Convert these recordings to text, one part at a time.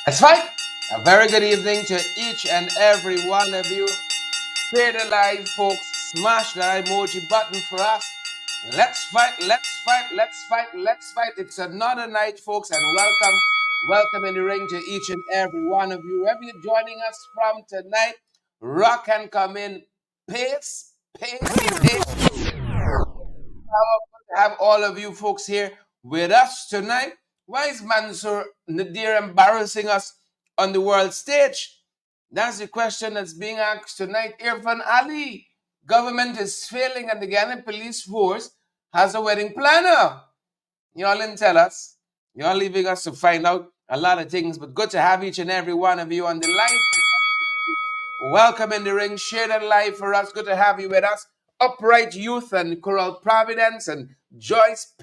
Let's fight! A very good evening to each and every one of you. Share the live, folks. Smash that emoji button for us. Let's fight, let's fight, let's fight, let's fight. It's another night, folks, and welcome. Welcome in the ring to each and every one of you. Wherever you're joining us from tonight, rock and come in. Pace, pace, pace. Powerful to have all of you folks here with us tonight. Why is Mansour Nadir embarrassing us on the world stage? That's the question that's being asked tonight. Irfan Ali, government is failing and the Guyana police force has a wedding planner. Y'all didn't tell us. Y'all leaving us to find out a lot of things, but good to have each and every one of you on the live. Welcome in the ring. Share that live for us. Good to have you with us. Upright Youth and Coral Providence and Joyce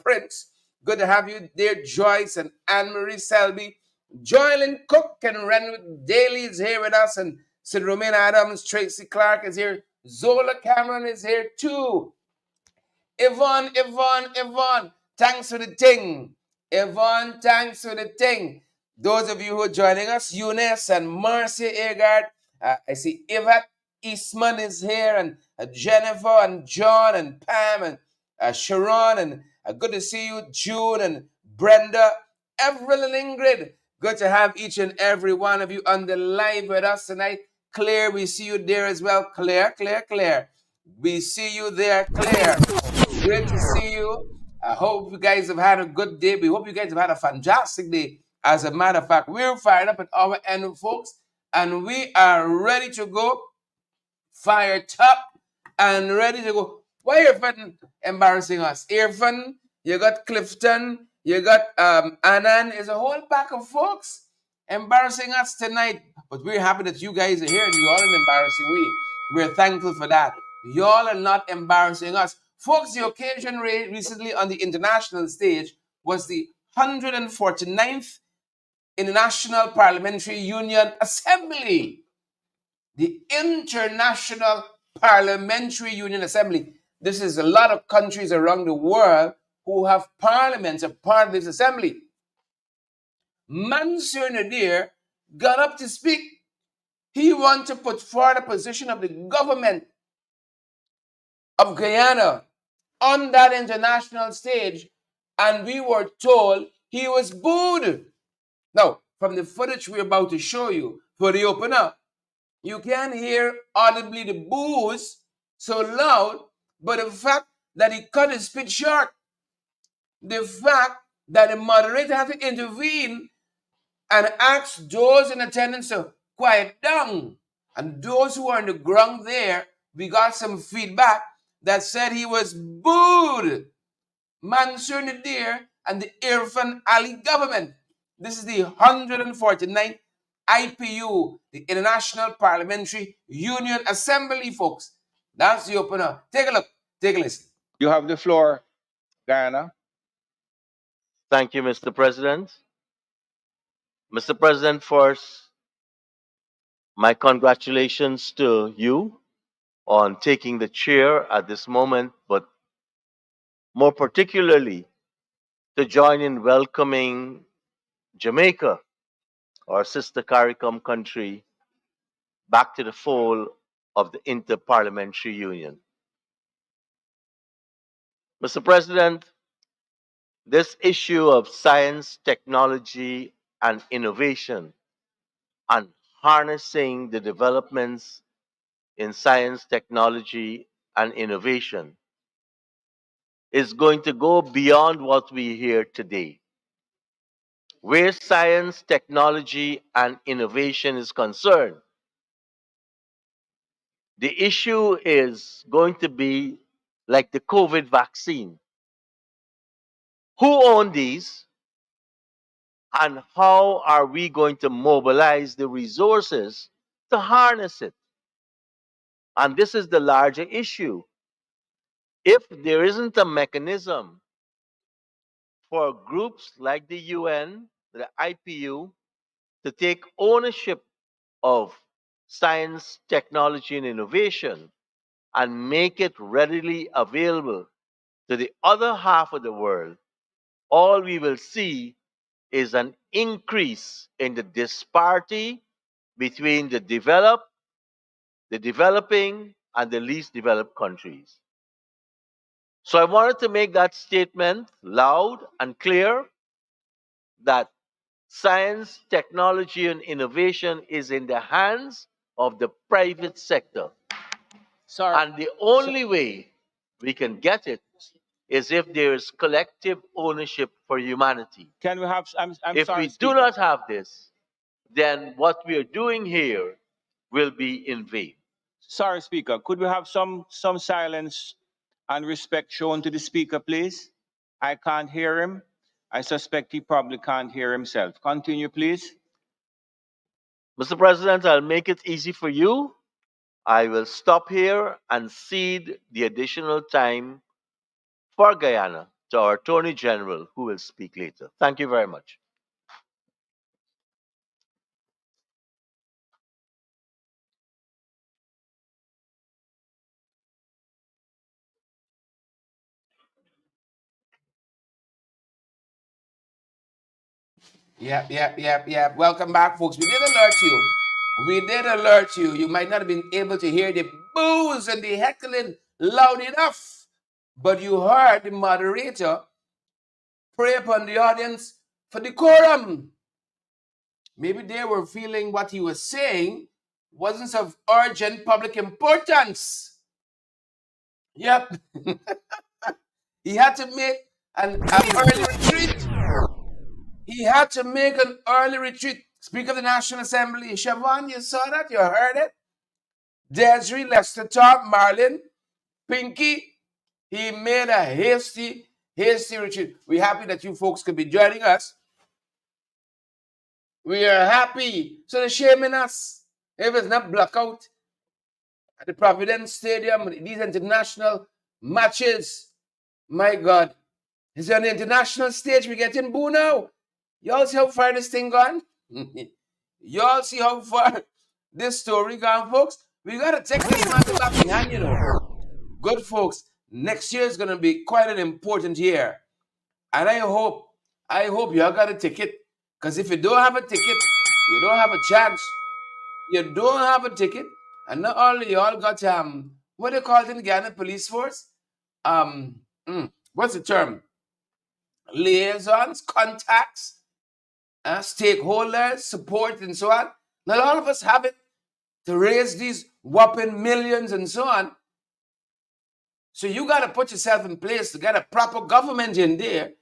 Prince. Good to have you there, Joyce and Anne-Marie Selby. Joylyn Cook and Renwick Daly is here with us. And Sid Romaine Adams, Tracy Clark is here. Zola Cameron is here too. Yvonne, thanks for the thing. Yvonne, thanks for the thing. Those of you who are joining us, Eunice and Marcia Agard, I see Yvette Eastman is here, and Jennifer and John and Pam and Sharon, and good to see you, June and Brenda, Avril and Ingrid. Good to have each and every one of you on the live with us tonight. Claire, we see you there as well. Claire. We see you there, Claire. Great to see you. I hope you guys have had a good day. We hope you guys have had a fantastic day. As a matter of fact, we're fired up at our end, folks, and we are ready to go, fired up and ready to go. Why Irfan embarrassing us? Irfan, you got Clifton, you got Anan. Is a whole pack of folks embarrassing us tonight. But we're happy that you guys are here and you all in embarrassing we. We're thankful for that. Y'all are not embarrassing us. Folks, the occasion recently on the international stage was the 149th International Parliamentary Union Assembly. The International Parliamentary Union Assembly. This is a lot of countries around the world who have parliaments a part of this assembly. Mansour Nadir got up to speak. He wanted to put forward a position of the government of Guyana on that international stage, and we were told he was booed. Now, from the footage we're about to show you for the opener, you can hear audibly the boos so loud, but the fact that he cut his speech short, the fact that the moderator had to intervene and ask those in attendance to quiet down. And those who are on the ground there, we got some feedback that said he was booed. Mansour Nadir and the Irfan Ali government. This is the 149th IPU, the International Parliamentary Union Assembly, folks. That's the opener. Take a look. Take a listen. You have the floor, Guyana. Thank you, Mr. President. Mr. President, first, my congratulations to you on taking the chair at this moment, but more particularly to join in welcoming Jamaica, our sister CARICOM country, back to the fold of the Interparliamentary Union. Mr. President, this issue of science, technology, and innovation and harnessing the developments in science, technology, and innovation is going to go beyond what we hear today. Where science, technology, and innovation is concerned, the issue is going to be like the COVID vaccine. Who own these? And how are we going to mobilize the resources to harness it? And this is the larger issue. If there isn't a mechanism for groups like the UN, the IPU, to take ownership of science, technology, and innovation and make it readily available to the other half of the world, all we will see is an increase in the disparity between the developed, the developing, and the least developed countries. So I wanted to make that statement loud and clear that science, technology, and innovation is in the hands of the private sector. Sorry. And the only way we can get it is if there is collective ownership for humanity. Can we have? I'm If sorry, we do Speaker. not have this, then what we are doing here will be in vain. Sorry, Speaker. Could we have some silence and respect shown to the Speaker, please? I can't hear him. I suspect he probably can't hear himself. Continue, please. Mr. President, I'll make it easy for you. I will stop here and cede the additional time for Guyana to our Attorney General, who will speak later. Thank you very much. Yep. Welcome back, folks. We did alert you. We did alert you. You might not have been able to hear the boos and the heckling loud enough, but you heard the moderator pray upon the audience for decorum. Maybe they were feeling what he was saying wasn't of urgent public importance. Yep. He had to make an early retreat. He had to make an early retreat. Speaker of the National Assembly, Siobhan, you saw that? You heard it? Desiree, Lester Top, Marlin, Pinky, he made a hasty retreat. We're happy that you folks could be joining us. We are happy. So they're shaming us. If it's not blackout at the Providence Stadium, these international matches, my God. Is on the international stage, we're getting boo now. Y'all see how far this thing gone? Y'all see how far this story gone, folks? We got to take this man back behind, you know. Good, folks. Next year is going to be quite an important year. And I hope y'all got a ticket. Because if you don't have a ticket, you don't have a chance. You don't have a ticket. And not only y'all got, what do you call it in the Guyana Police Force? What's the term? Liaisons, contacts, stakeholders, support, and so on. Not all of us have it to raise these whopping millions and so on. So you got to put yourself in place to get a proper government in there.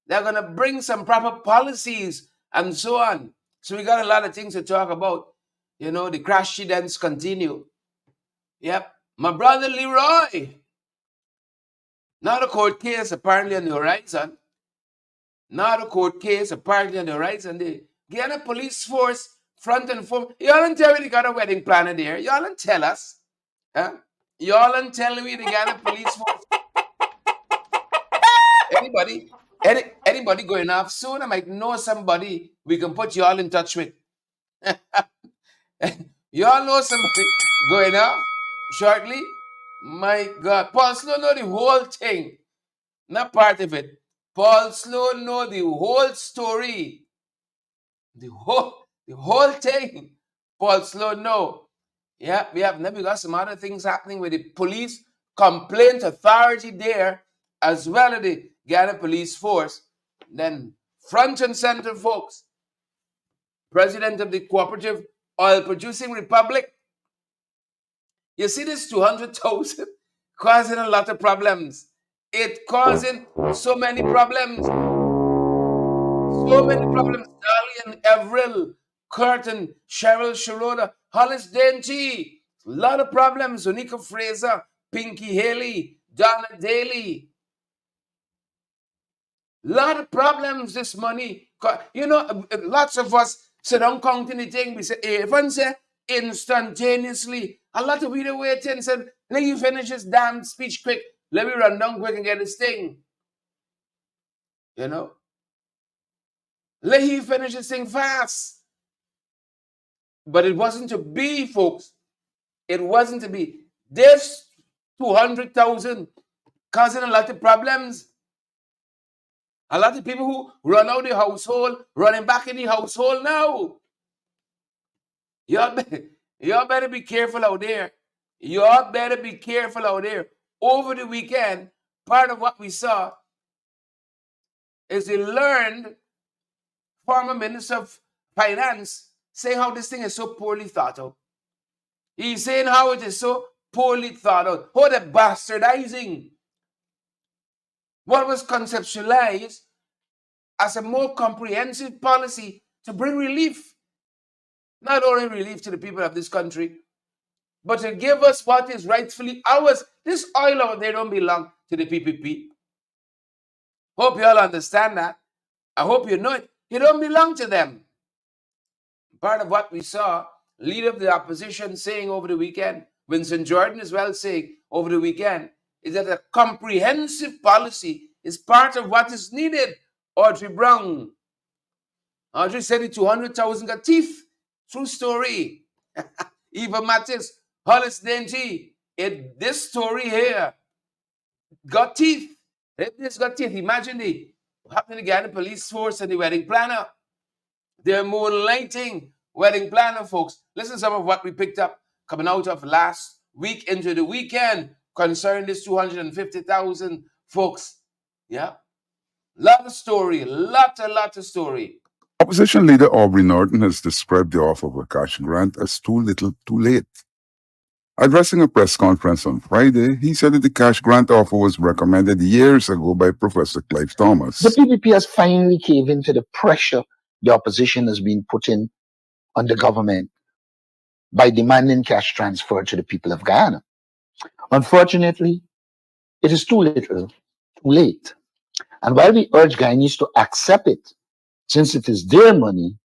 They're going to bring some proper policies and so on. So we got a lot of things to talk about. You know, the crash incidents continue. Yep. My brother Leroy. Now the court case apparently on the horizon. Now the court case apparently on the horizon. The Guyana Police Force front and forth. Y'all don't tell me they got a wedding planner there. Y'all don't tell us. Huh? Y'all don't tell me the Guyana Police Force. Anybody going off soon? I might know somebody we can put y'all in touch with. Y'all know somebody going off shortly? My God. Paul Sloan know the whole thing. Not part of it. Paul Sloan know the whole story. The whole thing. Paul Sloan know. Yeah, we got some other things happening with the police complaint authority there, as well as the Guyana Police Force. Then front and center, folks. President of the Cooperative Oil Producing Republic. You see this 200,000 causing a lot of problems. It causing so many problems. So many problems. Dalian, Avril, Curtin, Cheryl Sharoda, Hollis Denty. A lot of problems. Unika Fraser, Pinky Haley, Donna Daly. Lot of problems this money. You know, lots of us sit down counting the thing. We say, even say instantaneously. A lot of people waiting and said, let you finish this damn speech quick. Let me run down quick and get this thing. You know? Let you finish this thing fast. But it wasn't to be, folks. It wasn't to be. This 200,000 causing a lot of problems. A lot of people who run out the household, running back in the household now. Y'all better be careful out there. Y'all better be careful out there. Over the weekend, part of what we saw is the learned former Minister of Finance saying how this thing is so poorly thought out. He's saying how it is so poorly thought out. How they're bastardizing what was conceptualized as a more comprehensive policy to bring relief. Not only relief to the people of this country, but to give us what is rightfully ours. This oil out there don't belong to the PPP. Hope you all understand that. I hope you know it. It don't belong to them. Part of what we saw, leader of the opposition saying over the weekend, Winston Jordan as well saying over the weekend, is that a comprehensive policy is part of what is needed. Audrey Brown. Audrey said the 200,000 got teeth. True story. Eva Mattis, Hollis Denji. This story here got teeth. If this got teeth, imagine what happened to the Guyana police force and the wedding planner. They're moonlighting wedding planner, folks. Listen to some of what we picked up coming out of last week into the weekend concerning this 250,000 folks. Yeah. Lot of story. Lot of story. Opposition leader Aubrey Norton has described the offer of a cash grant as too little, too late. Addressing a press conference on Friday, he said that the cash grant offer was recommended years ago by Professor Clive Thomas. The PPP has finally caved into the pressure the opposition has been putting on the government by demanding cash transfer to the people of Guyana. Unfortunately, it is too little, too late. And while we urge Guyanese to accept it, since it is their money,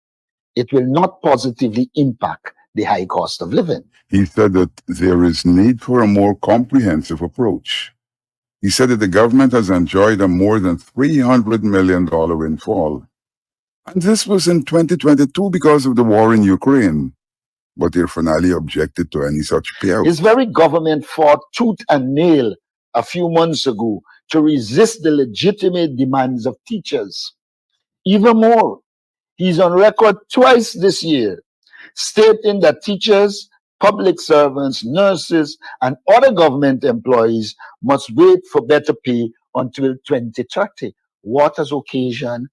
it will not positively impact the high cost of living. He said that there is need for a more comprehensive approach. He said that the government has enjoyed a more than $300 million windfall. And this was in 2022 because of the war in Ukraine. But their finale objected to any such payout. His very government fought tooth and nail a few months ago to resist the legitimate demands of teachers. Even more, he's on record twice this year stating that teachers, public servants, nurses, and other government employees must wait for better pay until 2030. What has occasioned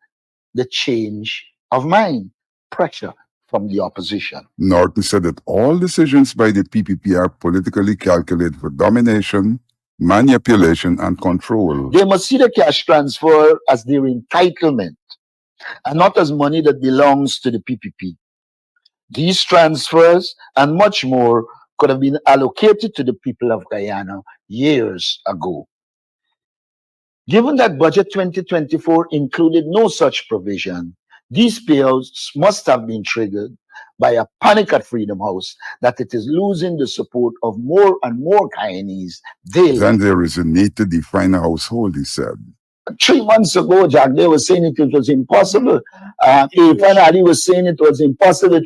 the change of mind? Pressure from the opposition. Norton said that all decisions by the PPP are politically calculated for domination, manipulation, and control. They must see the cash transfer as their entitlement and not as money that belongs to the PPP. These transfers and much more could have been allocated to the people of Guyana years ago. Given that Budget 2024 included no such provision, these payouts must have been triggered by a panic at Freedom House that it is losing the support of more and more Guyanese daily. Then there is a need to define a household, he said. 3 months ago, Jack, they were saying it was impossible. Irfan Ali was saying it was impossible.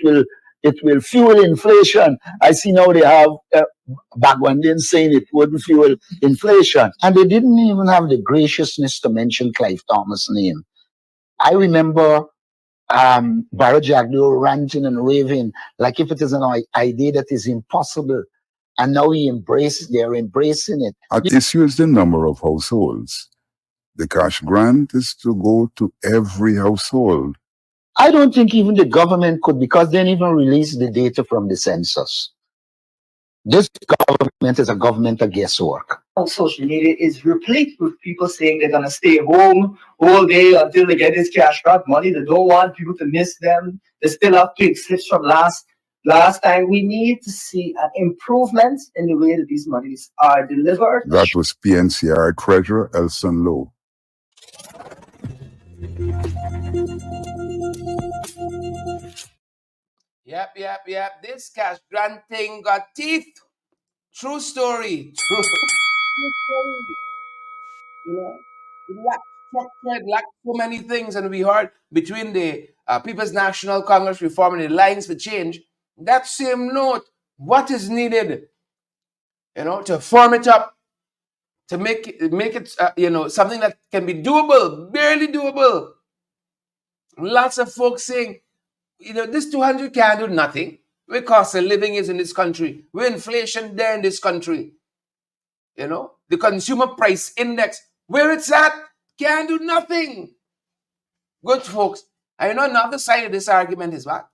It will fuel inflation. I see now they have Bagwandian saying it wouldn't fuel inflation. And they didn't even have the graciousness to mention Clive Thomas' name. I remember Barra Jagdeo ranting and raving like if it is an idea that is impossible. And now they're embracing it. At issue is the number of households. The cash grant is to go to every household. I don't think even the government could, because they didn't even release the data from the census. This government is a government of guesswork. Social media is replete with people saying they're going to stay home all day until they get this cash grant money. They don't want people to miss them. They still have big slips from last time. We need to see an improvement in the way that these monies are delivered. That was PNCR Treasurer Elson Lowe. Yep. This cash granting got teeth. True story. True story. You know, it lacked structure, it lacked so many things, and we heard between the People's National Congress Reform and the Alliance for Change, that same note, what is needed, to form it up to make it something that can be doable, barely doable. Lots of folks saying, this 200 can't do nothing. Where cost of living is in this country, where inflation there in this country. The consumer price index, where it's at, can't do nothing. Good folks, another side of this argument is what?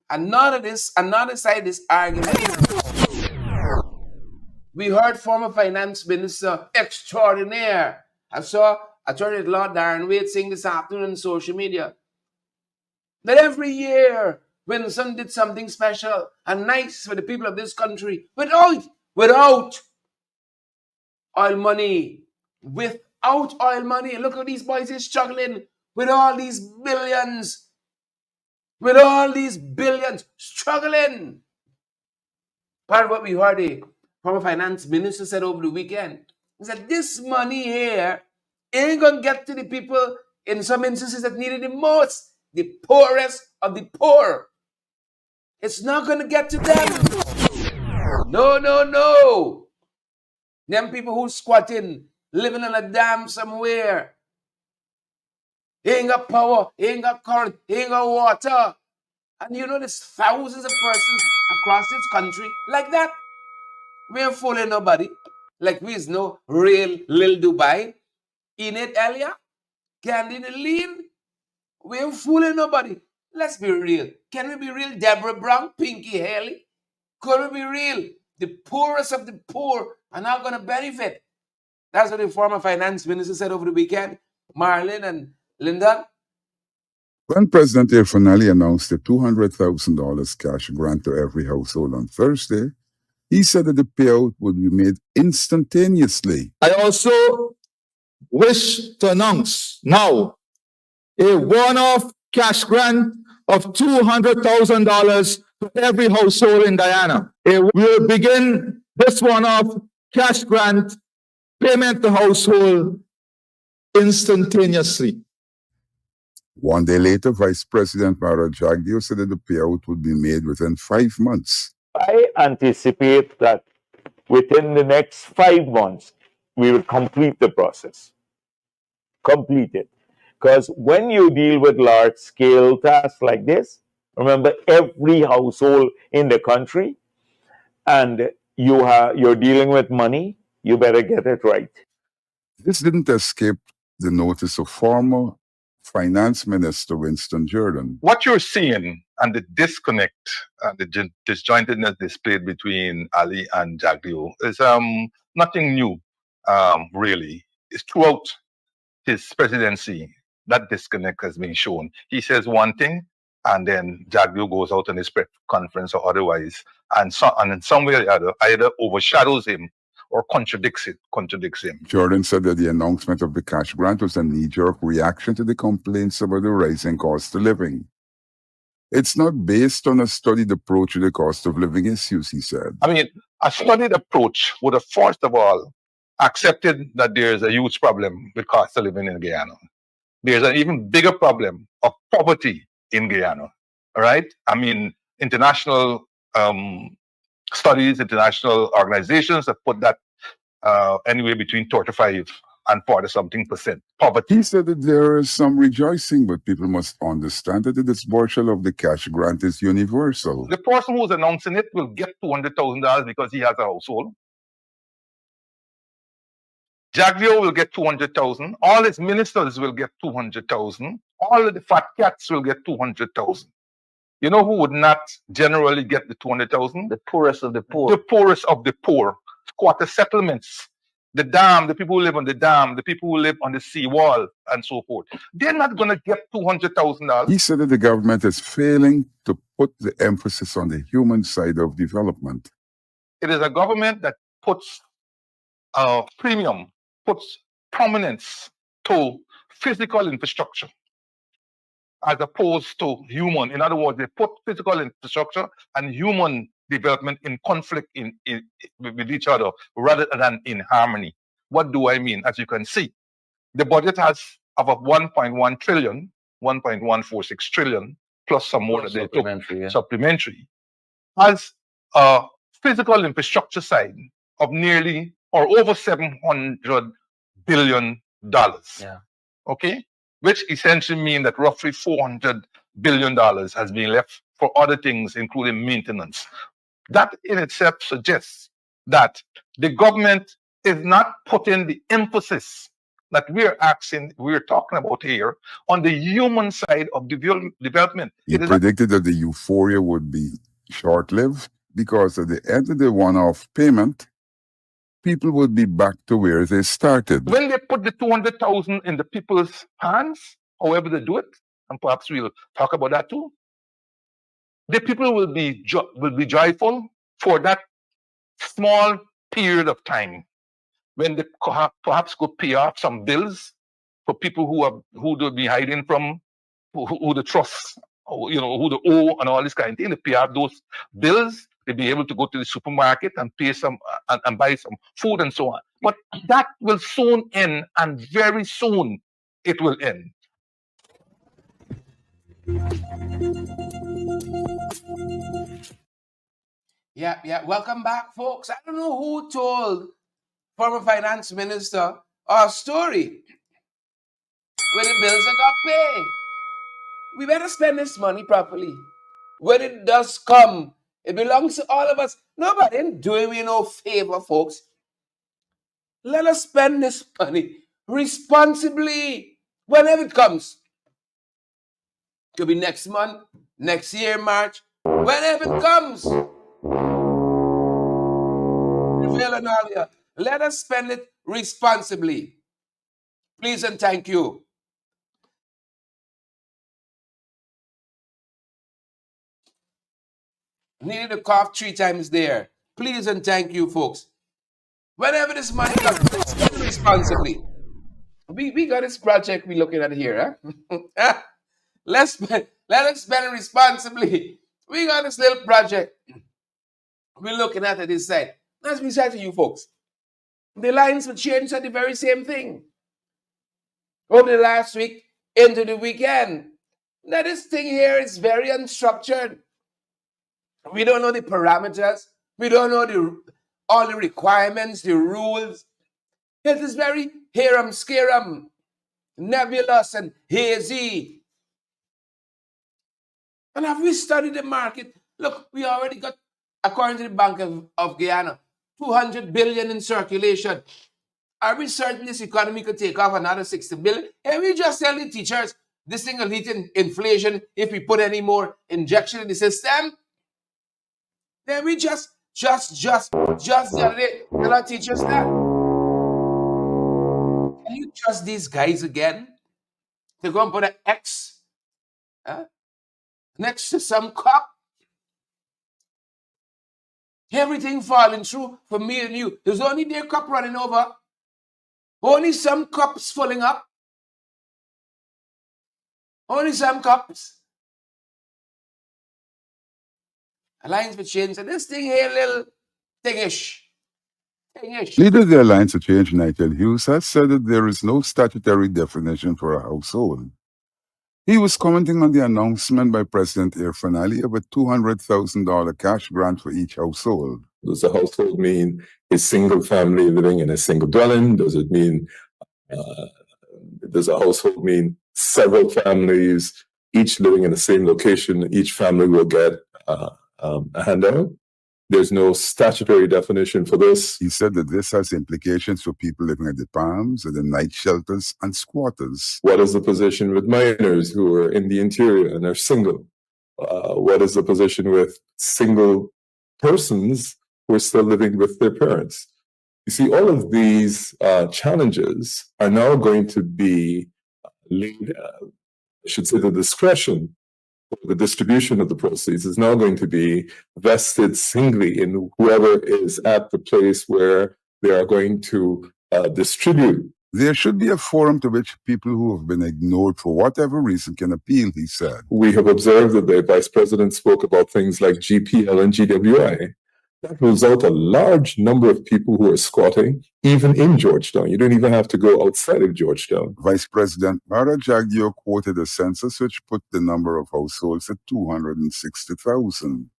Another side of this argument. We heard former finance minister extraordinaire. I saw Attorney Lord Darren Wade saying this afternoon on social media that every year when some did something special and nice for the people of this country without oil money, look at these boys is struggling with all these billions, struggling. Part of what we heard the former finance minister said over the weekend is that this money here ain't gonna get to the people in some instances that need it the most, the poorest of the poor. It's not gonna get to them. No. Them people who squatting, living on a dam somewhere. He ain't got power, he ain't got current, he ain't got water. And there's thousands of persons across this country like that. We ain't fooling nobody. Like we is no real Lil Dubai. Enid Elia, Candida Lean. We ain't fooling nobody. Let's be real. Can we be real? Deborah Brown, Pinky Haley. Could we be real? The poorest of the poor are not going to benefit. That's what the former finance minister said over the weekend. Marlene and Lyndon. When President Finale announced the $200,000 cash grant to every household on Thursday, he said that the payout would be made instantaneously. I also wish to announce now a one-off cash grant of $200,000 to every household in Guyana. We will begin this one-off cash grant payment to household instantaneously. One day later, Vice President Mara Jagdeo said that the payout would be made within 5 months. I anticipate that within the next 5 months, we will complete the process. Complete it. Because when you deal with large-scale tasks like this, remember every household in the country, and you're dealing with money, you better get it right. This didn't escape the notice of former Finance Minister Winston Jordan. What you're seeing and the disconnect and the disjointedness displayed between Ali and Jagdeo is nothing new, really. It's throughout his presidency that disconnect has been shown. He says one thing, and then Jagdeo goes out in his press conference or otherwise, and in some way or the other, either overshadows him or contradicts him. Jordan said that the announcement of the cash grant was a knee-jerk reaction to the complaints about the rising cost of living. It's not based on a studied approach to the cost of living issues, he said. I mean, a studied approach would have first of all accepted that there's a huge problem with cost of living in Guyana. There's an even bigger problem of poverty in Guyana, all right? I mean, international studies, international organizations have put that anywhere between 35 and 40-something% poverty. He said that there is some rejoicing, but people must understand that the disbursement of the cash grant is universal. The person who's announcing it will get $200,000 because he has a household. Jagdeo will get $200,000. All his ministers will get $200,000. All of the fat cats will get $200,000. You know who would not generally get the $200,000? The poorest of the poor. The poorest of the poor. Squatter settlements, the dam, the people who live on the dam, the people who live on the seawall, and so forth. They're not going to get $200,000. He said that the government is failing to put the emphasis on the human side of development. It is a government that puts premium, puts prominence to physical infrastructure as opposed to human. In other words, they put physical infrastructure and human development in conflict with each other rather than in harmony. What do I mean? As you can see, the budget has about 1.1 trillion, 1.146 trillion, plus some more that they took supplementary, has a physical infrastructure side of nearly or over $700 billion. Yeah. Okay? Which essentially means that roughly $400 billion has been left for other things, including maintenance. That in itself suggests that the government is not putting the emphasis that we're talking about here on the human side of development. He predicted that the euphoria would be short-lived because at the end of the one-off payment, people would be back to where they started. When they put the 200,000 in the people's hands, however they do it, and perhaps we'll talk about that too, the people will be joyful for that small period of time when they perhaps go pay off some bills for people who they'll be hiding from, who the trust, who the owe and all this kind of thing. They pay off those bills. They'll be able to go to the supermarket and pay some and buy some food and so on. But that will soon end, and very soon it will end. Yeah. Welcome back, folks. I don't know who told former finance minister our story when the bills are got paid. We better spend this money properly. When it does come, it belongs to all of us. Nobody ain't doing me no favor, folks. Let us spend this money responsibly whenever it comes. Could be next month, next year, March, whenever it comes. Let us spend it responsibly. Please and thank you. Needed to cough 3 times there. Please and thank you, folks. Whenever this money comes, spend it responsibly. We got this project we're looking at here, huh? Let us spend it responsibly. We got this little project we're looking at this side. As we said to you folks, the lines will change at the very same thing. Over the last week into the weekend. Now this thing here is very unstructured. We don't know the parameters. We don't know all the requirements, the rules. It is very harum-scarum, nebulous and hazy. And have we studied the market? Look, we already got, according to the Bank of Guyana, 200 billion in circulation. Are we certain this economy could take off another 60 billion? And we just tell the teachers this thing will lead to inflation if we put any more injection in the system? Then we just the other day tell our teachers that. Can you trust these guys again? They're going to put an X next to some cup. Everything falling through for me and you. There's only their cup running over. Only some cups filling up. Only some cups. Alliance for Change. And this thing here, little thingish. Leader of the Alliance for Change, Nigel Hughes, has said that there is no statutory definition for a household. He was commenting on the announcement by President Irfan Ali of a $200,000 cash grant for each household. Does a household mean a single family living in a single dwelling? Does it mean, does a household mean several families, each living in the same location? Each family will get a handout. There's no statutory definition for this. He said that this has implications for people living at the palms, at the night shelters, and squatters. What is the position with minors who are in the interior and are single? What is the position with single persons who are still living with their parents? You see, all of these challenges are now going to be laid, I should say, the discretion for the distribution of the proceeds is now going to be vested singly in whoever is at the place where they are going to distribute. There should be a forum to which people who have been ignored for whatever reason can appeal, he said. We have observed that the Vice President spoke about things like GPL and GWI. That rules out a large number of people who are squatting, even in Georgetown. You don't even have to go outside of Georgetown. Vice President Mara Jagdeo quoted a census which put the number of households at 260,000.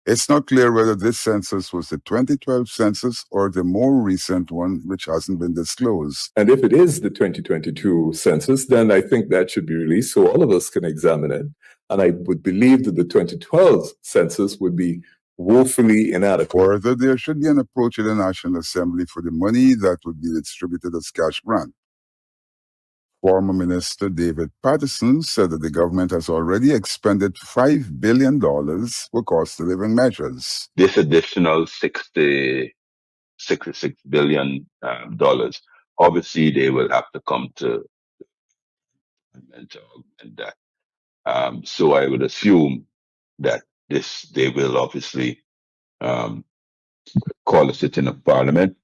It's not clear whether this census was the 2012 census or the more recent one, which hasn't been disclosed. And if it is the 2022 census, then I think that should be released so all of us can examine it. And I would believe that the 2012 census would be woefully inadequate. Further, there should be an approach in the National Assembly for the money that would be distributed as cash grant. Former Minister David Patterson said that the government has already expended $5 billion for cost of living measures. This additional $66 billion, obviously they will have to come to to augment that. So I would assume that they will obviously call a sitting of Parliament,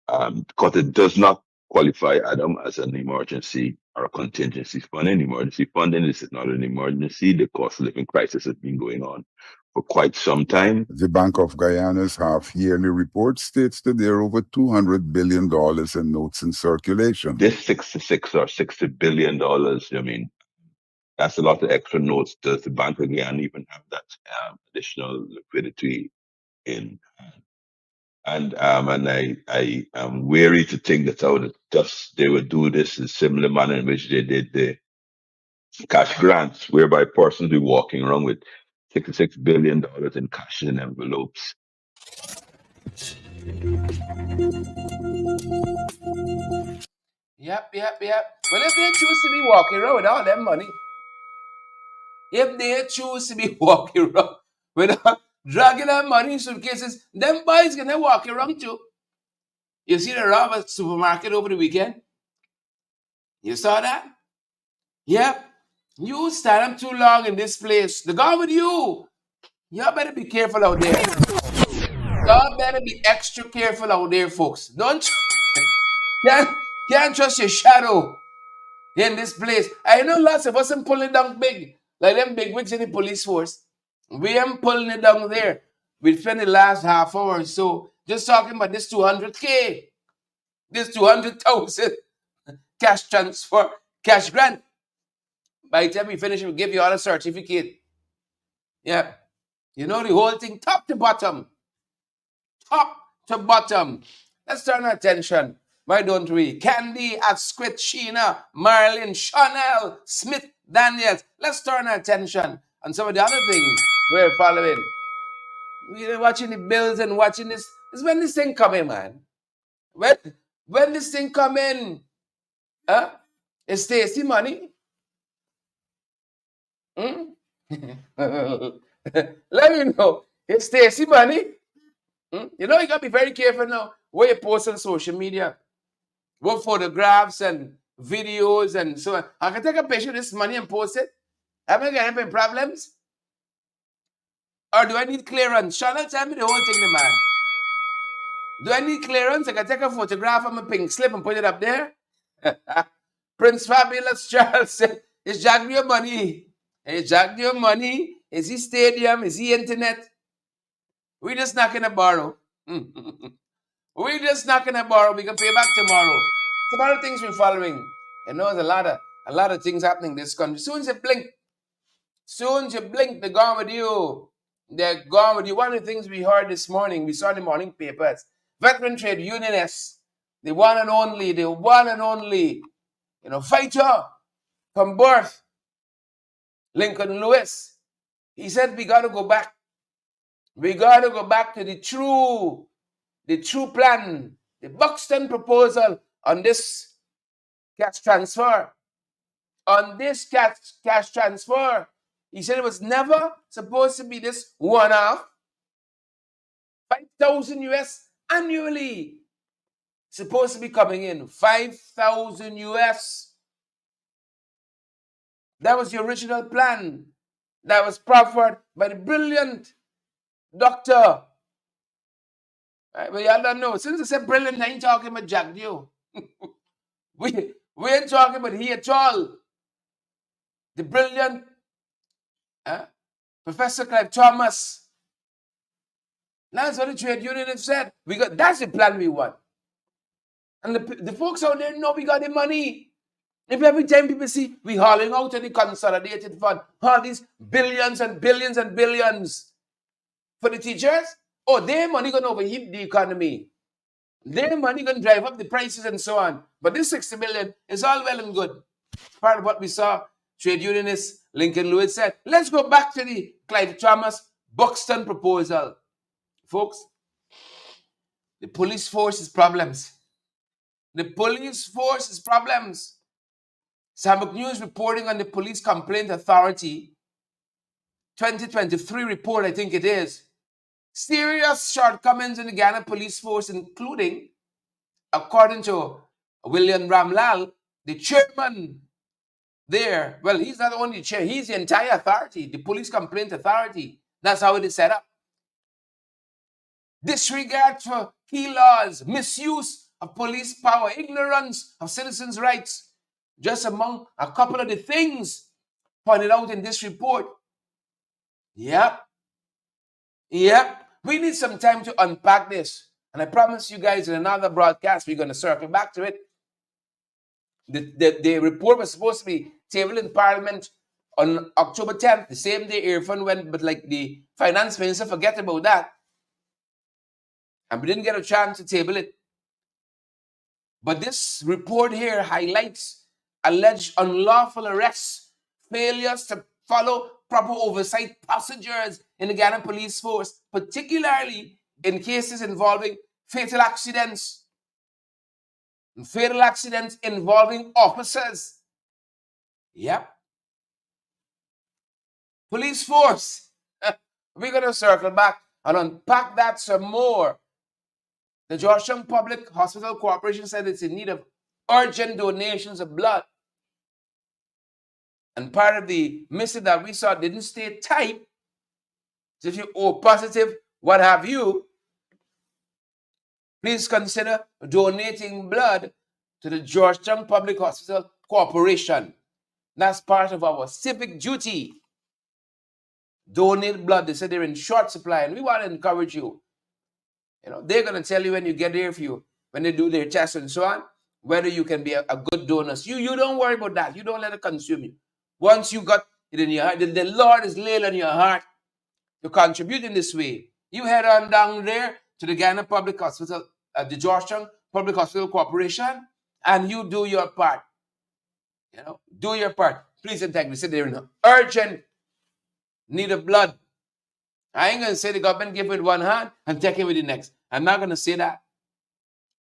because it does not qualify, Adam, as an emergency or a contingency funding. Emergency funding is not an emergency. The cost of living crisis has been going on for quite some time. The Bank of Guyana's half-yearly report states that there are over $200 billion in notes in circulation. This 66 or $60 billion, I mean, that's a lot of extra notes. Does the Bank of Guyana even have that additional liquidity in? And I am wary to think that they would do this in a similar manner in which they did the cash grants, whereby persons be walking around with $66 billion in cash in envelopes. Yep. Well, if they choose to be walking around with all that money, if they choose to be walking around with dragging that money in suitcases, them boys gonna walk around too. You see the rob at supermarket over the weekend? You saw that? Yep. You stand up too long in this place. The God with you. Y'all better be careful out there. Y'all better be extra careful out there, folks. Can't trust your shadow in this place. I know lots of us are pulling it down big, like them big wigs in the police force. We ain't pulling it down there. We spent the last half hour or so just talking about this 200K, this 200,000 cash transfer, cash grant. By the time we finish, we'll give you all a certificate. Yeah. You know the whole thing, top to bottom. Top to bottom. Let's turn our attention. Why don't we? Candy, Asquith, Sheena, Marilyn, Chanel, Smith, Daniels. Let's turn our attention on some of the other things we're following. We're watching the bills and watching this. It's when this thing come in, man. When this thing come in, it's Stacey money. Let me know. It's Stacey money. You know, you gotta be very careful now where you post on social media. What photographs and videos and so on. I can take a picture of this money and post it. Am I gonna have any problems? Or do I need clearance? Shana, tell me the whole thing, man. Do I need clearance? I can take a photograph of my pink slip and put it up there. Prince Fabulous Charles said, it's jacked your money. It's jacked your money. Is he stadium? Is he internet? We just not gonna borrow. We just not gonna borrow. We can pay back tomorrow. Some other things we're following. You know, there's a lot of things happening in this country. Soon as you blink, they're gone with you. They're gone with you. One of the things we heard this morning, we saw in the morning papers, veteran trade unionists, the one and only, fighter from birth, Lincoln Lewis. He said we gotta go back. We gotta go back to the true plan, the Buxton proposal on this cash transfer. On this cash transfer, he said it was never supposed to be this one-off. 5,000 US annually supposed to be coming in. 5,000 US. That was the original plan that was proffered by the brilliant doctor. Right, but y'all don't know. Since I said brilliant, I ain't talking about Jack Dio. we ain't talking about he at all. The brilliant Professor Clive Thomas. That's what the trade union have said. That's the plan we want. And the folks out there know we got the money. If every time people see we hauling out of the consolidated fund, all these billions and billions and billions, for the teachers? Oh, their money going to overheat the economy. Their money going to drive up the prices and so on. But this 60 million is all well and good. Part of what we saw, trade unionist Lincoln Lewis said. Let's go back to the Clive Thomas Buxton proposal. Folks, the police force is problems. The police force is problems. Samuk News reporting on the Police Complaint Authority 2023 report, I think it is. Serious shortcomings in the Guyana police force, including, according to William Ramlal, the chairman there. Well, he's not only the chair, he's the entire authority, the Police Complaint Authority. That's how it is set up. Disregard for key laws, misuse of police power, ignorance of citizens' rights, just among a couple of the things pointed out in this report. Yep. We need some time to unpack this. And I promise you guys in another broadcast, we're going to circle back to it. The report was supposed to be tabled in Parliament on October 10th, the same day Irfan went, but like the finance minister forget about that. And we didn't get a chance to table it. But this report here highlights alleged unlawful arrests, failures to follow proper oversight procedures in the Guyana police force, particularly in cases involving fatal accidents involving officers. Yep. Police force. We're going to circle back and unpack that some more. The Georgetown Public Hospital Corporation said it's in need of urgent donations of blood. And part of the message that we saw didn't stay tight. So if you O positive, what have you, please consider donating blood to the Georgetown Public Hospital Corporation. That's part of our civic duty. Donate blood. They said they're in short supply, and we want to encourage you. You know, they're going to tell you when you get there, when they do their tests and so on, whether you can be a good donor. You don't worry about that. You don't let it consume you. Once you got it in your heart, the Lord is laid on your heart to contribute in this way. You head on down there to the Guyana Public Hospital, the Georgetown Public Hospital Corporation, and you do your part. You know, do your part. Please and thank me. Say they're in urgent need of blood. I ain't going to say the government give it one hand and take it with the next. I'm not going to say that.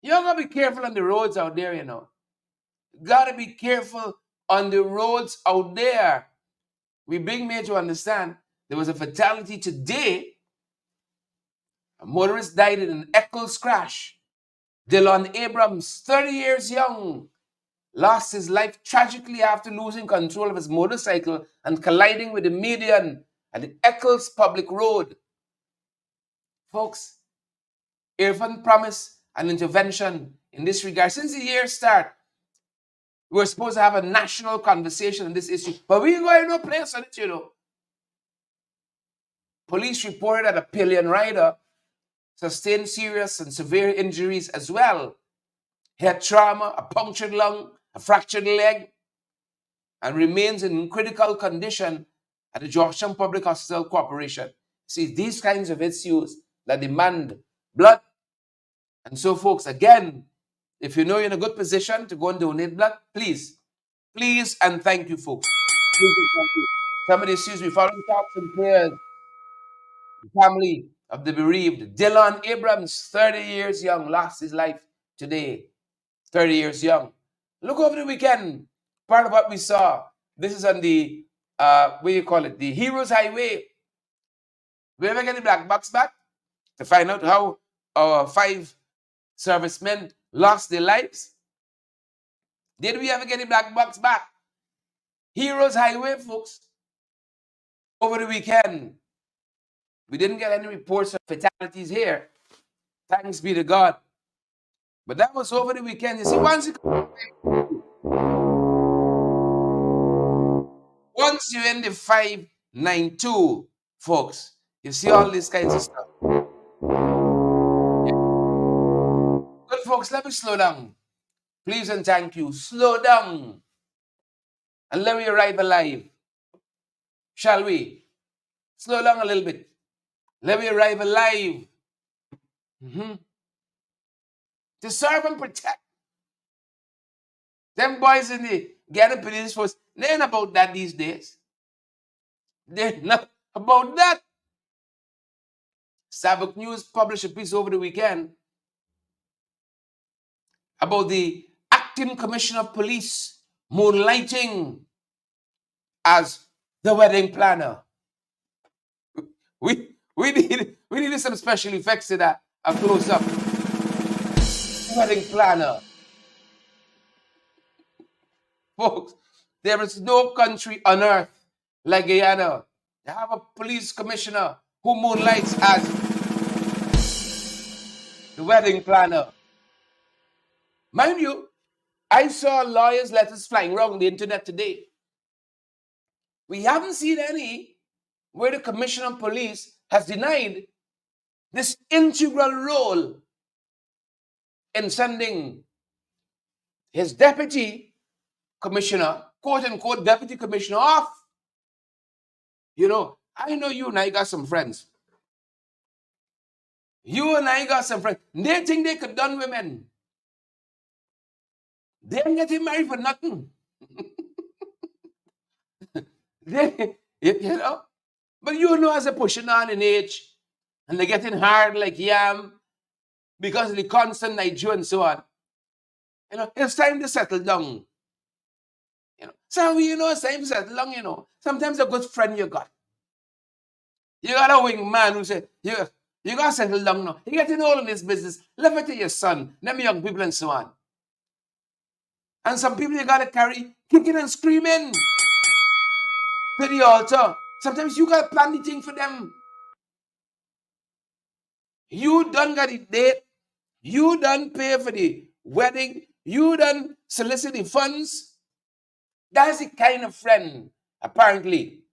You're going to be careful on the roads out there, you know. Got to be careful on the roads out there. We being made to understand there was a fatality today. A motorist died in an Eccles crash. Dylan Abrams, 30 years young, lost his life tragically after losing control of his motorcycle and colliding with the median at the Eccles Public Road. Folks, Irfan promised an intervention in this regard. Since the year start, we were supposed to have a national conversation on this issue, but we ain't going no place on it, you know. Police reported that a pillion rider sustained serious and severe injuries as well. He had trauma, a punctured lung, a fractured leg, and remains in critical condition at the Georgetown Public Hospital Corporation. See, these kinds of issues that demand blood. And so, folks, again, if you know you're in a good position to go and donate blood, please and thank you, folks. Please and thank you. Somebody excuse me, following thoughts and prayers. The family of the bereaved, Dylan Abrams, 30 years young, lost his life today. 30 years young. Look over the weekend. Part of what we saw. This is on the, what do you call it? The Heroes Highway. We ever get the black box back to find out how our 5 servicemen lost their lives? Did we ever get the black box back? Heroes Highway, folks. Over the weekend, we didn't get any reports of fatalities here. Thanks be to God. But that was over the weekend. You see, once you're in the 592, folks, you see all these kinds of stuff. Good folks, let me slow down. Please and thank you. Slow down. And let me arrive alive. Shall we? Slow down a little bit. Let me arrive alive. To serve and protect. Them boys in the Guyana police force, they ain't about that these days. They're not about that. Sabbath News published a piece over the weekend about the acting commissioner of police moonlighting as the wedding planner. We need some special effects to that, a close up. Wedding planner. Folks, there is no country on earth like Guyana. They have a police commissioner who moonlights as the wedding planner. Mind you, I saw lawyers' letters flying around the internet today. We haven't seen any where the commissioner of police has denied this integral role in sending his deputy commissioner, quote unquote, deputy commissioner off. You know, I know you and I got some friends. You and I got some friends. They think they could done women. They ain't getting married for nothing. You know? But you know, as they're pushing on in age, and they're getting hard like yam because of the constant Nigeria and so on. You know, it's time to settle down. You know, so you know, it's time to settle down, you know. Sometimes a good friend you got. You got a wing man who said, you got to settle down now. You getting all in this business. Leave it to your son, them young people and so on. And some people you got to carry kicking and screaming to the altar. Sometimes you got to plan the thing for them. You done got the date. You done pay for the wedding. You done solicit the funds. That's the kind of friend, apparently,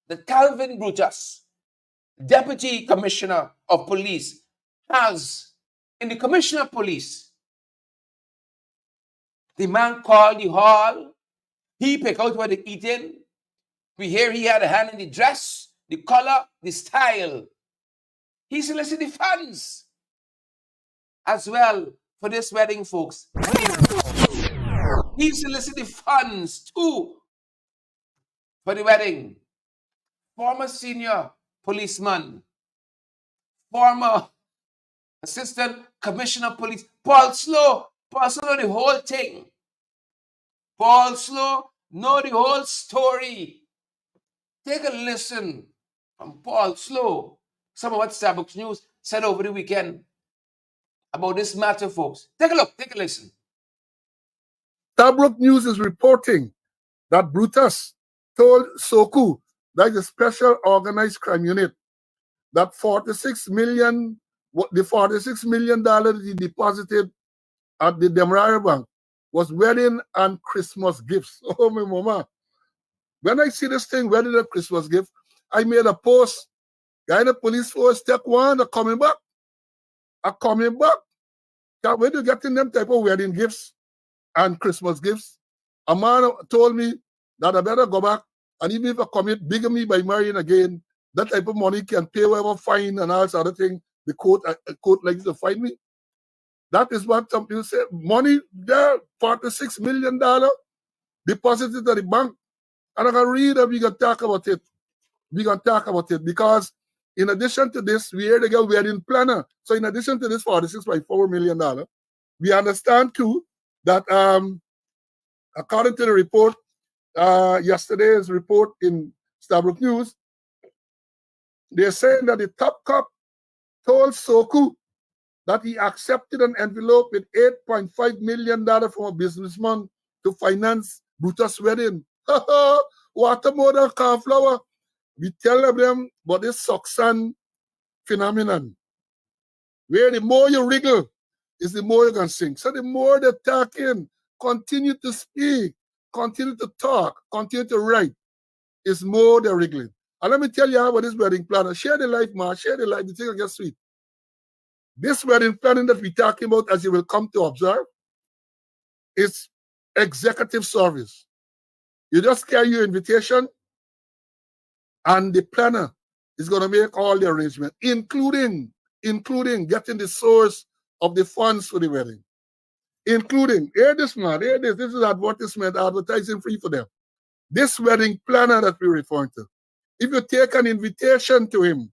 that Calvin Brutus, Deputy Commissioner of Police, has in the Commissioner of Police. The man called the hall. He picked out what they eating. We hear he had a hand in the dress, the color, the style. He solicited the funds as well for this wedding, folks. He solicited funds too for the wedding. Former senior policeman, former assistant commissioner of police, Paul Slow know the whole thing. Paul Slow know the whole story. Take a listen from Paul Slow. Some of what Starbucks News said over the weekend about this matter, folks. Take a look, take a listen. Starbucks News is reporting that Brutus told Soku, that is a special organized crime unit, that $46 million he deposited at the Demerara Bank was wedding and Christmas gifts. Oh, my mama. When I see this thing, wedding and Christmas gift, I made a post. Guy in the police force, step one, are coming back. When you getting them type of wedding gifts and Christmas gifts, a man told me that I better go back, and even if I commit bigamy by marrying again, that type of money can pay whatever fine and all this other thing the court likes to fine me. That is what some people say. Money there, $46 million deposited at the bank. And I can read and we can talk about it. Because in addition to this, we hear they get wedding planner. So in addition to this $46.4 million, we understand too that according to the report, yesterday's report in Starbucks News, they're saying that the top cop told Soku that he accepted an envelope with $8.5 million from a businessman to finance Brutus' wedding. Water more than cornflower. We tell them about this Soxan phenomenon, where the more you wriggle, is the more you can sing. So the more they're talking, continue to speak, continue to talk, continue to write, is more they're wriggling. And let me tell you how about this wedding planner. Share the life, man. Share the life. The thing will get sweet. This wedding planning that we're talking about, as you will come to observe, is executive service. You just carry your invitation, and the planner is going to make all the arrangements, including getting the source of the funds for the wedding. Including, hear this man, hear this. This is advertisement, advertising free for them. This wedding planner that we're referring to. If you take an invitation to him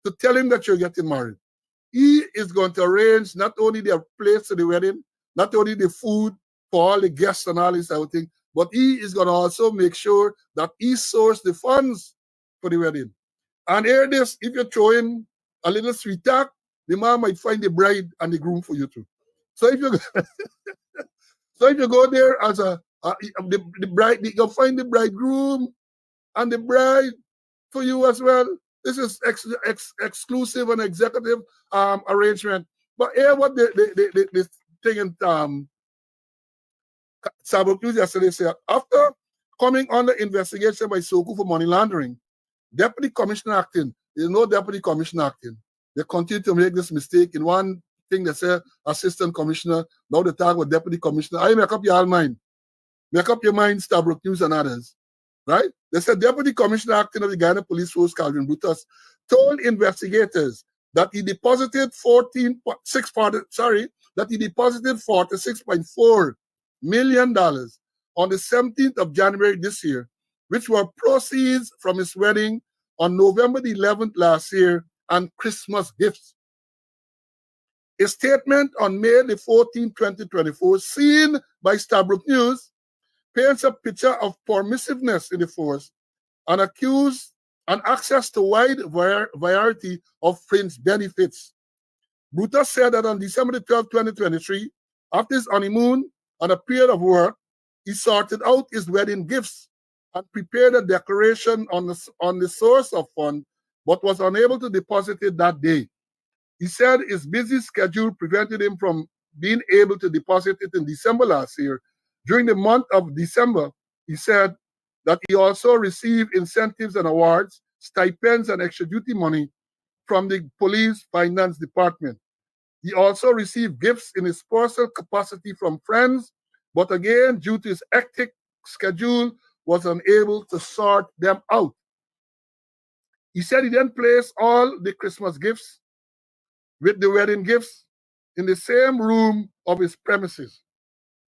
to tell him that you're getting married, he is going to arrange not only the place to the wedding, not only the food for all the guests and all this everything, but he is going to also make sure that he sources the funds for the wedding. And hear this, if you throw in a little sweet talk, the man might find the bride and the groom for you too. So if you so if you go there as the bride, you'll find the bridegroom and the bride for you as well. This is exclusive and executive arrangement. But here what the thing in Sabot News yesterday said, after coming under investigation by Soku for money laundering, Deputy Commissioner acting, there's no Deputy Commissioner acting. They continue to make this mistake. In one thing they say Assistant Commissioner, now they talk about Deputy Commissioner. I make up your mind. Make up your mind, Stabrook News and others. Right? They said Deputy Commissioner acting of the Guyana Police Force, Calvin Brutus, told investigators that he deposited $46.4 million on the 17th of January this year, which were proceeds from his wedding on November the 11th last year and Christmas gifts. A statement on May the 14th, 2024, seen by Stabrook News, paints a picture of permissiveness in the force and access to wide variety of fringe benefits. Brutus said that on December 12, 2023, after his honeymoon and a period of work, he sorted out his wedding gifts and prepared a declaration on the source of fund, but was unable to deposit it that day. He said his busy schedule prevented him from being able to deposit it in December last year. During the month of December, he said that he also received incentives and awards, stipends, and extra duty money from the police finance department. He also received gifts in his personal capacity from friends, but again, due to his hectic schedule, was unable to sort them out. He said he then placed all the Christmas gifts with the wedding gifts in the same room of his premises.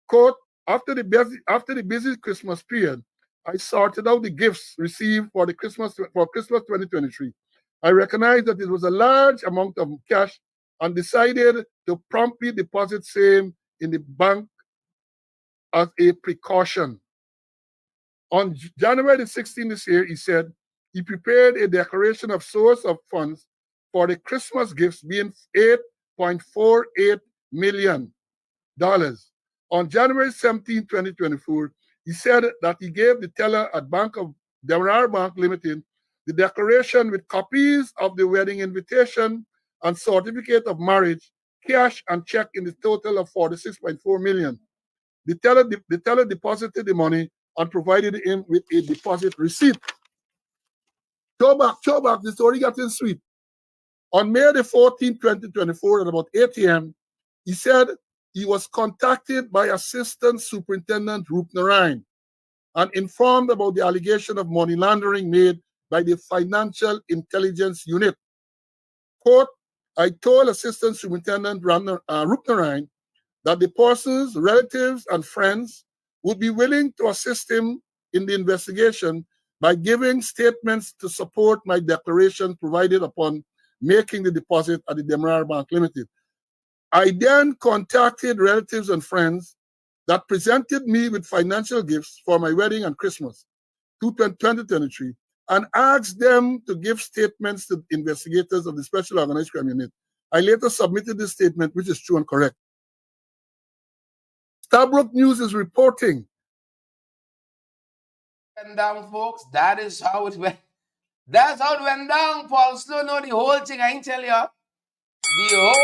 Quote, after the busy Christmas period, I sorted out the gifts received for Christmas 2023. I recognized that it was a large amount of cash and decided to promptly deposit same in the bank as a precaution. On January the 16th this year, he said he prepared a declaration of source of funds for the Christmas gifts being $8.48 million. On January 17, 2024, he said that he gave the teller at Bank of Demerara Bank Limited the declaration with copies of the wedding invitation and certificate of marriage, cash and check in the total of $46.4 million. The teller deposited the money and provided him with a deposit receipt. Show back, the story getting sweet. On May the 14th, 2024, at about 8 a.m., he said he was contacted by Assistant Superintendent Rup Narayan and informed about the allegation of money laundering made by the Financial Intelligence Unit. Quote, I told Assistant Superintendent Rup Narayan that the person's relatives and friends would be willing to assist him in the investigation by giving statements to support my declaration provided upon making the deposit at the Demerara Bank Limited. I then contacted relatives and friends that presented me with financial gifts for my wedding and Christmas 2023 and asked them to give statements to investigators of the Special Organized Crime Unit. I later submitted this statement, which is true and correct. Stabrook News is reporting. And down, folks, that is how it went. That's how it went down, Paul Slow. Know the whole thing, I ain't tell you. The whole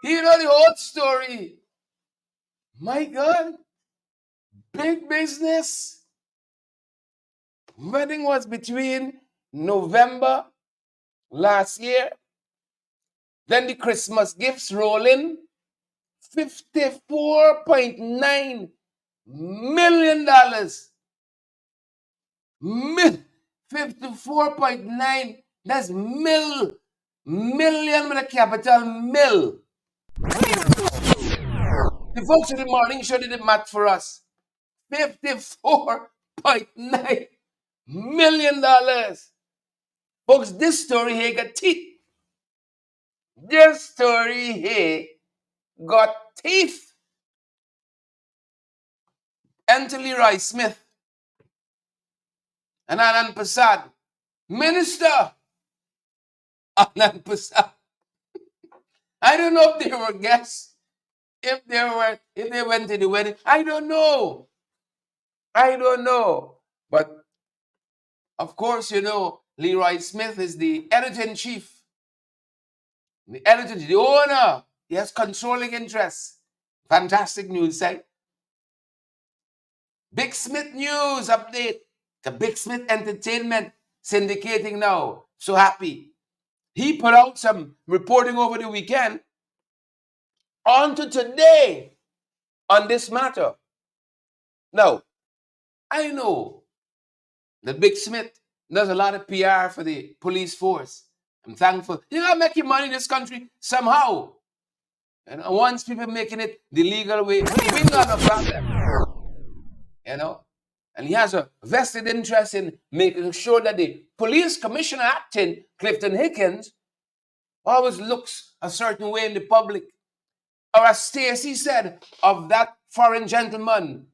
you know the whole story. My God. Big business. Wedding was between November last year. Then the Christmas gifts roll in. $54.9 million. 54.9. That's million with a capital mil. The folks in the morning show did the math for us. $54.9 million. Folks, this story here got teeth. This story here got teeth. Enter Leroy Smith and Anand Prasad. Minister Anand Prasad. I don't know if they were guests, if they went to the wedding. I don't know. But of course, you know, Leroy Smith is the editor-in-chief. The owner. He has controlling interests. Fantastic news site. Big Smith News update. The Big Smith Entertainment syndicating now. So happy. He put out some reporting over the weekend on to today on this matter. Now, I know that Big Smith does a lot of PR for the police force. I'm thankful. You gotta make your money in this country somehow. And once people making it the legal way, we got no problem. You know? And he has a vested interest in making sure that the police commissioner acting, Clifton Hickens, always looks a certain way in the public. Or as Stacey said of that foreign gentleman,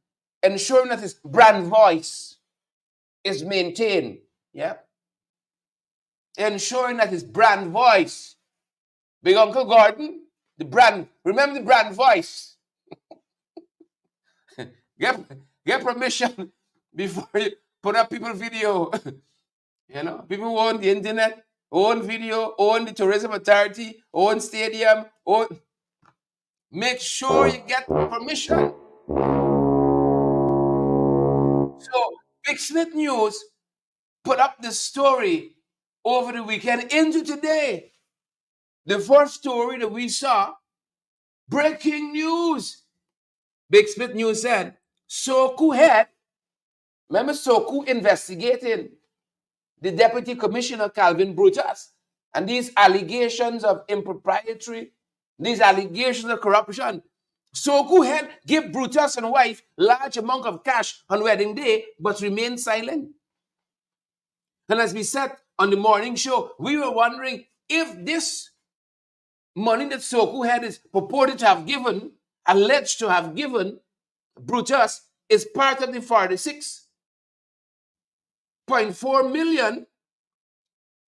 ensuring that his brand voice is maintained. Yeah? Ensuring that his brand voice. Big Uncle Gordon, the brand, remember the brand voice. Get permission before you put up people's video. You know, people who own the internet, own video, own the tourism authority, own stadium, own. Make sure you get permission. So, Big Smith News put up this story over the weekend into today. The first story that we saw, breaking news. Big Smith News said, Soku head, remember Soku investigating the Deputy Commissioner Calvin Brutus and these allegations of impropriety, these allegations of corruption. Soku head give Brutus and wife large amount of cash on wedding day, but remain silent. And as we said on the morning show, we were wondering if this money that Soku head is purported to have given, alleged to have given Brutus, is part of the 46.4 million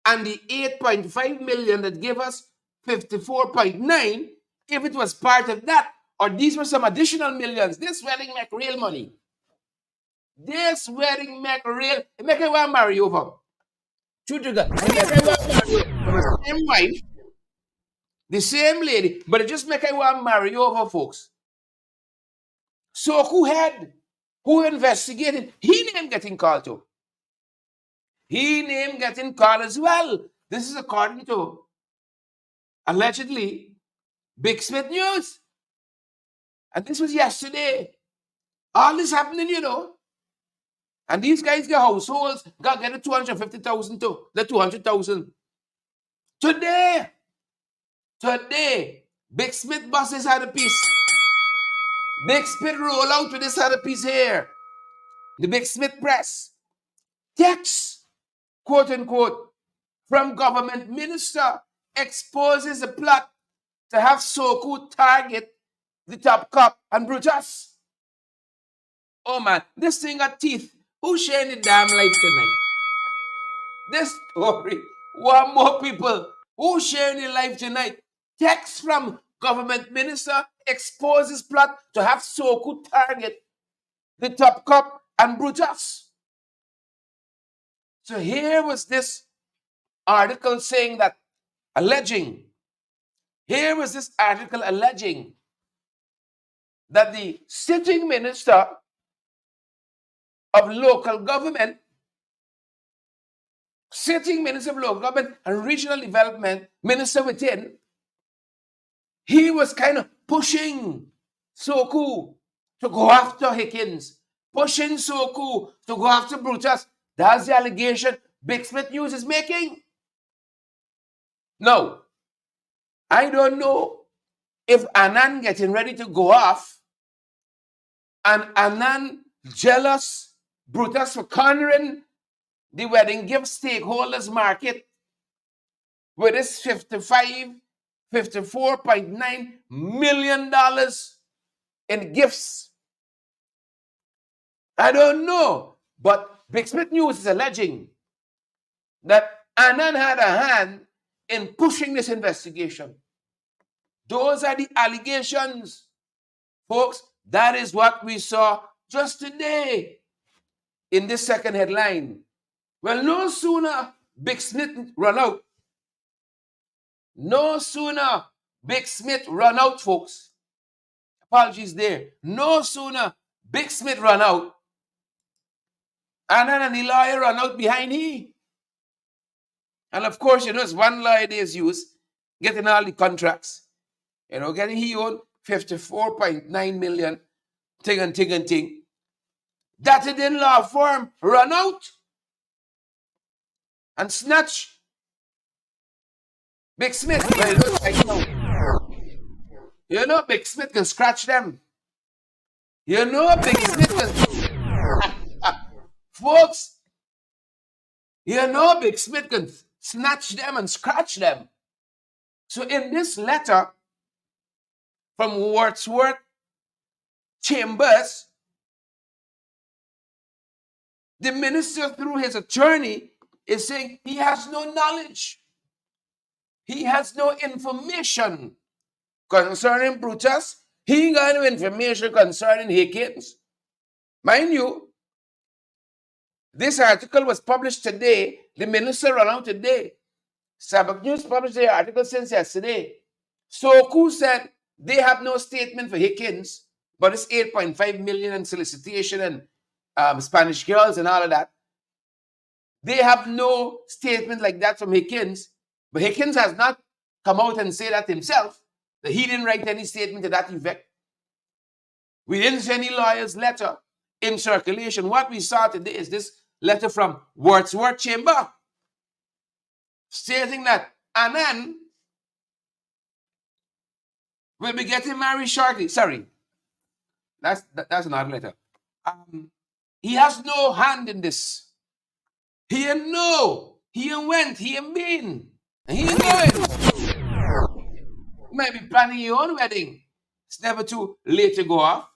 and the 8.5 million that gave us 54.9, if it was part of that, or these were some additional millions. This wedding make real money. This wedding make real, it make I marry over. Truth to God, it make I marry over. The same wife, the same lady, but it just make I marry over, folks. So who investigated, he name getting called to. He name getting called as well. This is according to, allegedly, Big Smith News. And this was yesterday. All this happening, you know. And these guys get households, got get the 250,000 too. The 200,000. Today, Big Smith buses had a piece. Big Smith roll out with this other piece here. The Big Smith press. Text, quote unquote, from government minister exposes a plot to have Soku target the top cop and Brutus. Oh man, this thing got teeth. Who's sharing the damn life tonight? This story. One more people. Who's sharing their life tonight? Text from government minister exposes plot to have Soku target the top cop and Brutus. So here was this article saying that, alleging that the sitting minister of local government and regional development, minister within, he was kind of pushing Soku to go after Hickens, pushing Soku to go after Brutus, That's the allegation Big Smith News is making. No, I don't know if Annan getting ready to go off and Annan jealous Brutus for cornering the wedding gift stakeholders market with this $54.9 million in gifts. I don't know, but Big Smith News is alleging that Annan had a hand in pushing this investigation. Those are the allegations, folks. That is what we saw just today in this second headline. Well, no sooner Big Smith run out, folks. Apologies there. No sooner Big Smith run out, Annan and the lawyer run out behind he. And of course, it's one lawyer they use, getting all the contracts. Getting he own 54.9 million, thing. That it in law firm run out and snatch Big Smith. Big Smith can scratch them. Big Smith can folks, Big Smith can snatch them and scratch them. So in this letter from Wordsworth Chambers, the minister through his attorney is saying he has no knowledge. He has no information concerning Brutus. He ain't got no information concerning Higgins. Mind you, this article was published today. The minister ran out today. Sabbath News published the article since yesterday. Soku said they have no statement for Higgins, but it's 8.5 million in solicitation and Spanish girls and all of that. They have no statement like that from Higgins, but Higgins has not come out and said that himself, that he didn't write any statement to that effect. We didn't see any lawyer's letter in circulation. What we saw today is this letter from Wordsworth Chamber stating that Annan will be getting married shortly. Sorry, that's another letter. He has no hand in this. He ain't know. He ain't went. He ain't been. And he ain't going. You might be planning your own wedding. It's never too late to go off.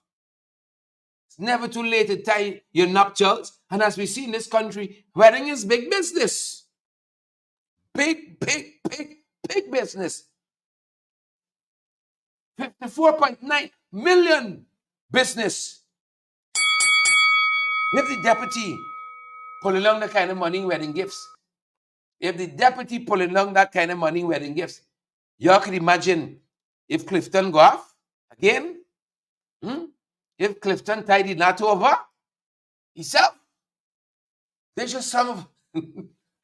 It's never too late to tie your nuptials. And as we see in this country, wedding is big business. Big business. 54.9 million business. If the deputy pulling along that kind of money wedding gifts, you could imagine if Clifton go off again. If Clifton tied it not over himself. There's just some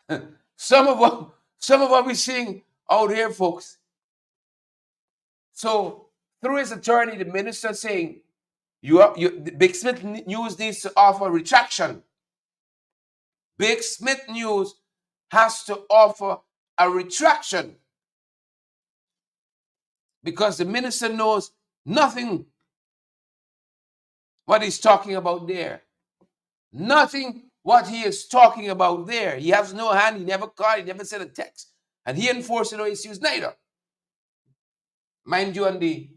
of what we're seeing out here, folks. So through his attorney, the minister saying, Big Smith News needs to offer retraction. Big Smith News has to offer a retraction because the minister knows nothing what he's talking about there. Nothing what he is talking about there. He has no hand. He never called. He never sent a text. And he enforced no issues neither. Mind you, on the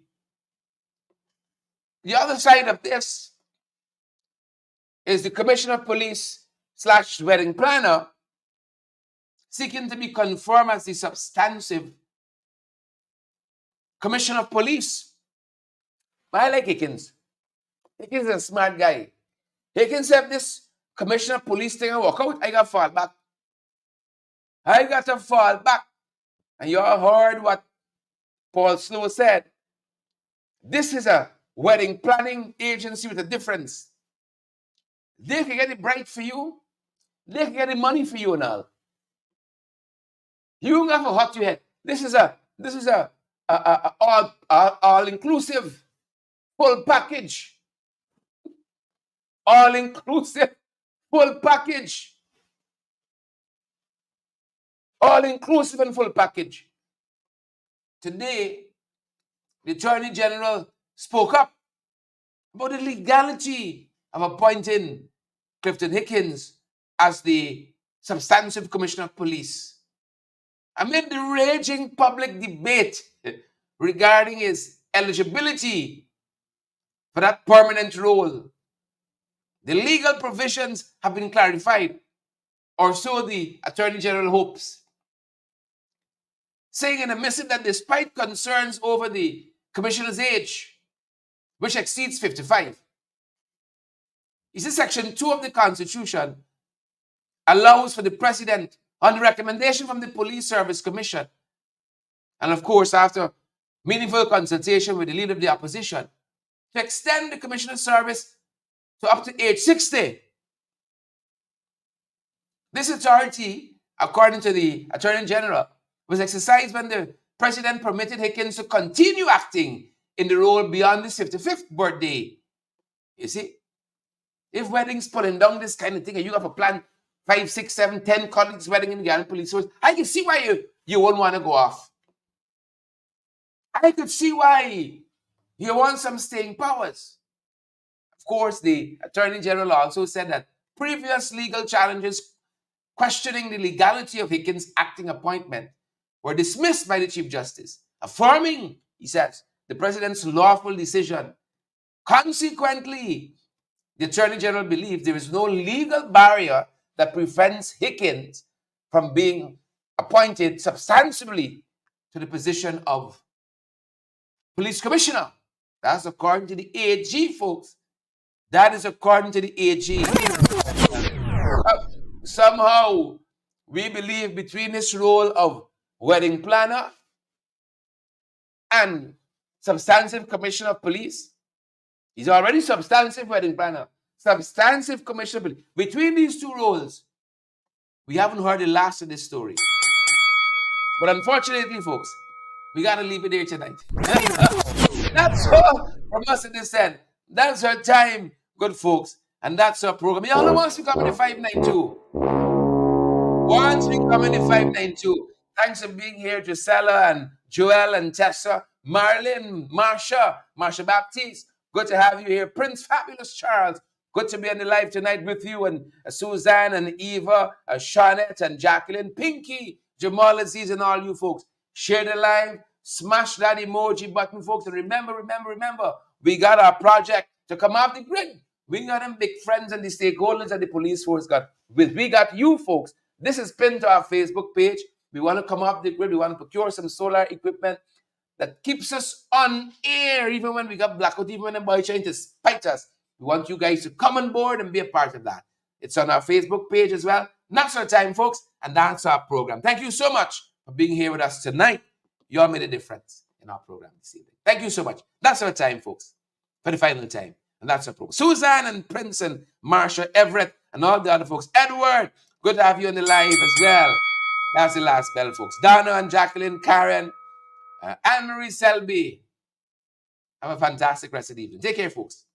other side of this is the commissioner of police / wedding planner seeking to be confirmed as the substantive commissioner of police. But I like Higgins. Higgins is a smart guy. Higgins said this commissioner of police thing and walk out, I got to fall back. And you all heard what Paul Slow said. This is a wedding planning agency with a difference. They can get it right for you. They can get the money for you and all. You don't have to hot your head. This is a all inclusive full package. All inclusive full package. all-inclusive and full package. Today, the Attorney General spoke up about the legality of appointing Clifton Hickins as the substantive Commissioner of Police. Amid the raging public debate regarding his eligibility for that permanent role, the legal provisions have been clarified, or so the Attorney General hopes, saying in a missive that despite concerns over the Commissioner's age, which exceeds 55, he says Section 2 of the Constitution allows for the President, on recommendation from the Police Service Commission, and of course after meaningful consultation with the leader of the opposition, to extend the Commissioner's service to up to age 60. This authority, according to the Attorney General, was exercised when the President permitted Hickins to continue acting in the role beyond his 55th birthday. You see, if weddings pulling down this kind of thing and you have a plan 5, 6, 7, 10 colleagues wedding in the Guyana Police Force, I can see why you won't want to go off. I could see why you want some staying powers. Of course, the Attorney General also said that previous legal challenges questioning the legality of Hickins' acting appointment were dismissed by the Chief Justice, affirming, he says, the President's lawful decision. Consequently, the Attorney General believes there is no legal barrier that prevents Hickins from being appointed substantially to the position of Police Commissioner. That's according to the AG, folks. That is according to the AG. Somehow, we believe between this role of wedding planner and substantive Commissioner of Police, he's already substantive wedding planner, substantive Commissioner of Police. Between these two roles, we haven't heard the last of this story. But unfortunately, folks, we got to leave it there tonight. That's all from us in this end. That's our time, good folks. And that's our program. Y'all know once we come in the 592. Once we come in the 592. Thanks for being here, Gisela and Joel and Tessa, Marlene, Marsha Baptiste. Good to have you here. Prince Fabulous Charles. Good to be on the live tonight with you, and Suzanne and Eva, Shawnette and Jacqueline, Pinky, Jamal Aziz, and all you folks. Share the live, smash that emoji button, folks. And remember, we got our project to come off the grid. We got them big friends and the stakeholders and the police force got. We got you folks. This is pinned to our Facebook page. We want to come off the grid. We want to procure some solar equipment that keeps us on air, even when we got blackout, even when the boy trying to spite us. We want you guys to come on board and be a part of that. It's on our Facebook page as well. And that's our time, folks, and that's our program. Thank you so much for being here with us tonight. You all made a difference in our program this evening. Thank you so much. That's our time, folks, for the final time. And that's our program. Suzanne and Prince and Marsha, Everett, and all the other folks. Edward, good to have you on the live as well. That's the last bell, folks. Donna and Jacqueline, Karen, Anne-Marie Selby. Have a fantastic rest of the evening. Take care, folks.